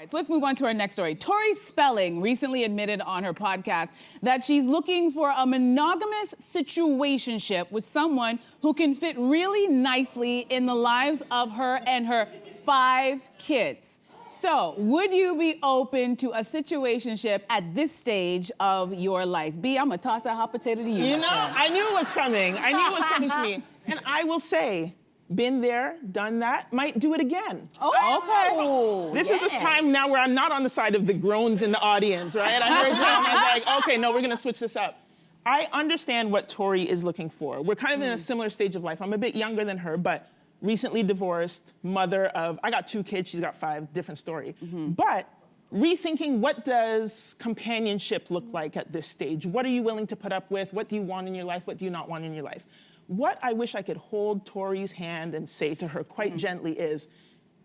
So let's move on to our next story. Tori Spelling recently admitted on her podcast that she's looking for a monogamous situationship with someone who can fit really nicely in the lives of her and her 5 kids. So, would you be open to a situationship at this stage of your life? B, I'm gonna toss that hot potato to you. You know, I knew it was coming. I knew it was coming to me. And I will say, been there, done that, might do it again. Oh, okay. This is this time now where I'm not on the side of the groans in the audience, right? I heard that, I was like, okay, no, we're gonna switch this up. I understand what Tori is looking for. We're kind of in a similar stage of life. I'm a bit younger than her, but recently divorced, mother of, I got 2 kids, she's got 5, different story. But rethinking, what does companionship look like at this stage? What are you willing to put up with? What do you want in your life? What do you not want in your life? What I wish I could hold Tori's hand and say to her quite gently is,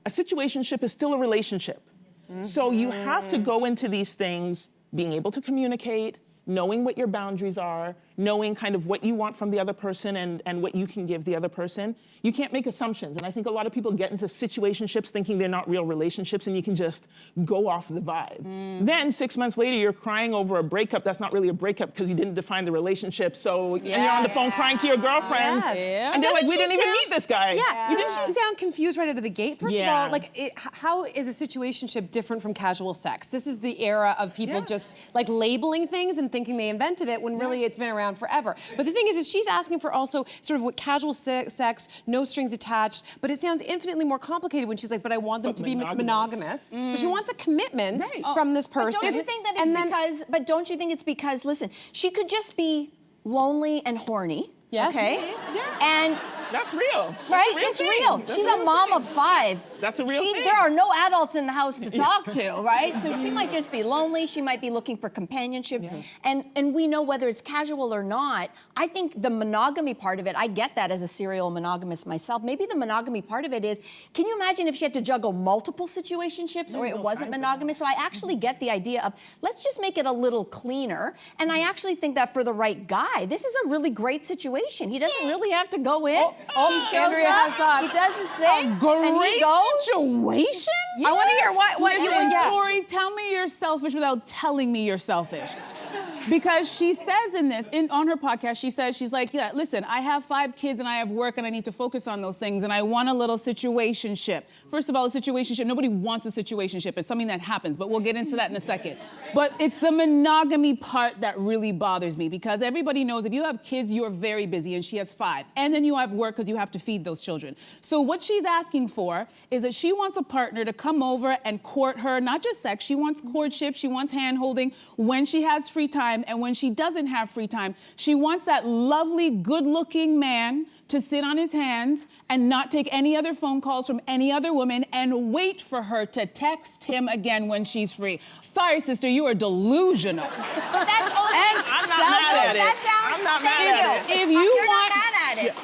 a situationship is still a relationship. So you have to go into these things being able to communicate, knowing what your boundaries are, knowing kind of what you want from the other person and what you can give the other person. You can't make assumptions. And I think a lot of people get into situationships thinking they're not real relationships and you can just go off the vibe. Then 6 months later, you're crying over a breakup that's not really a breakup because you didn't define the relationship. So, and you're on the phone crying to your girlfriends. And they're like, we didn't even meet this guy. Doesn't she sound confused right out of the gate? First of all, like, how is a situationship different from casual sex? This is the era of people just like labeling things and thinking they invented it when really it's been around forever. But the thing is she's asking for also sort of what casual sex, no strings attached, but it sounds infinitely more complicated when she's like, but I want them to be monogamous. So she wants a commitment from this person. But don't you think that it's but don't you think it's because, listen, she could just be lonely and horny. Okay? And that's real. Right? It's real. She's a mom of 5. That's a real thing. There are no adults in the house to talk to, right? So she might just be lonely. She might be looking for companionship. And we know whether it's casual or not. I think the monogamy part of it, I get that as a serial monogamist myself. Maybe the monogamy part of it is, can you imagine if she had to juggle multiple situationships or it wasn't monogamous? So I actually get the idea of, let's just make it a little cleaner. And I actually think that for the right guy, this is a really great situation. He doesn't really have to go in. Andrea has that. He does his thing. Great and he goes. situation? I want to hear what you would get. Tori, tell me you're selfish without telling me you're selfish. Because she says on her podcast, she's like, yeah, listen, I have 5 kids and I have work and I need to focus on those things and I want a little situationship. First of all, a situationship, nobody wants a situationship. It's something that happens, but we'll get into that in a second. But it's the monogamy part that really bothers me because everybody knows if you have kids, you're very busy and she has 5. And then you have work because you have to feed those children. So what she's asking for is that she wants a partner to come over and court her, not just sex, she wants courtship, she wants hand-holding when she has free time. And when she doesn't have free time, she wants that lovely, good-looking man to sit on his hands and not take any other phone calls from any other woman and wait for her to text him again when she's free. Sorry, sister, you are delusional. But that's all. I'm not mad at it. I'm not mad at it. If you want,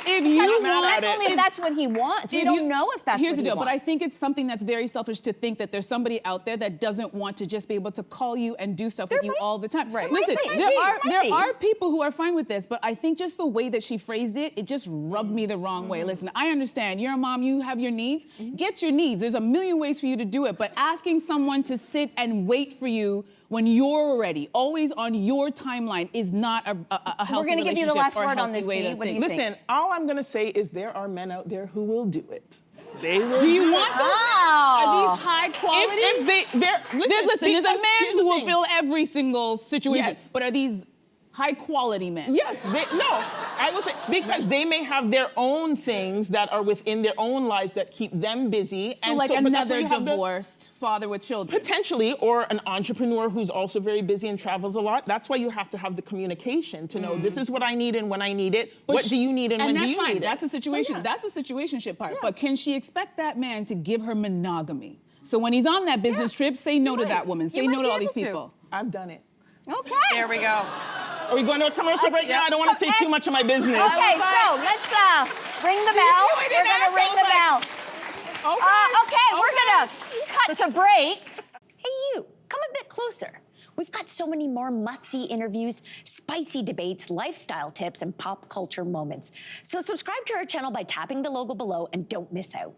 if you want, that's only if that's what he wants. We don't know if that's here's what the he deal, wants. but I think it's something that's very selfish to think that there's somebody out there that doesn't want to just be able to call you and do stuff with you all the time. Right. Listen, There there are people who are fine with this, but I think just the way that she phrased it, it just rubbed me the wrong way. Listen, I understand. You're a mom. You have your needs. Get your needs. There's a million ways for you to do it, but asking someone to sit and wait for you when you're ready, always on your timeline, is not a healthy relationship. We're going to give you the last word on this, way B. to What do you think. think? Listen, all I'm going to say is there are men out there who will do it. They will. Do you want those? Are these high quality? Listen, there's a man who will thing. fill every single situation. Yes. But are these high quality men? Yes, I will say, because they may have their own things that are within their own lives that keep them busy. So like another divorced father with children? Potentially, or an entrepreneur who's also very busy and travels a lot. That's why you have to have the communication to know this is what I need and when I need it. What do you need and when do you need it? And that's fine, that's a situation. That's a situationship part. But can she expect that man to give her monogamy? So when he's on that business trip, say no to that woman. Say no to all these people. I've done it. Okay. There we go. Are we going to a commercial break now? I don't want to say too much of my business. Okay, so let's ring the bell. We're going to ring the bell. Okay, we're going to cut to break. Hey, you, come a bit closer. We've got so many more must-see interviews, spicy debates, lifestyle tips, and pop culture moments. So subscribe to our channel by tapping the logo below and don't miss out.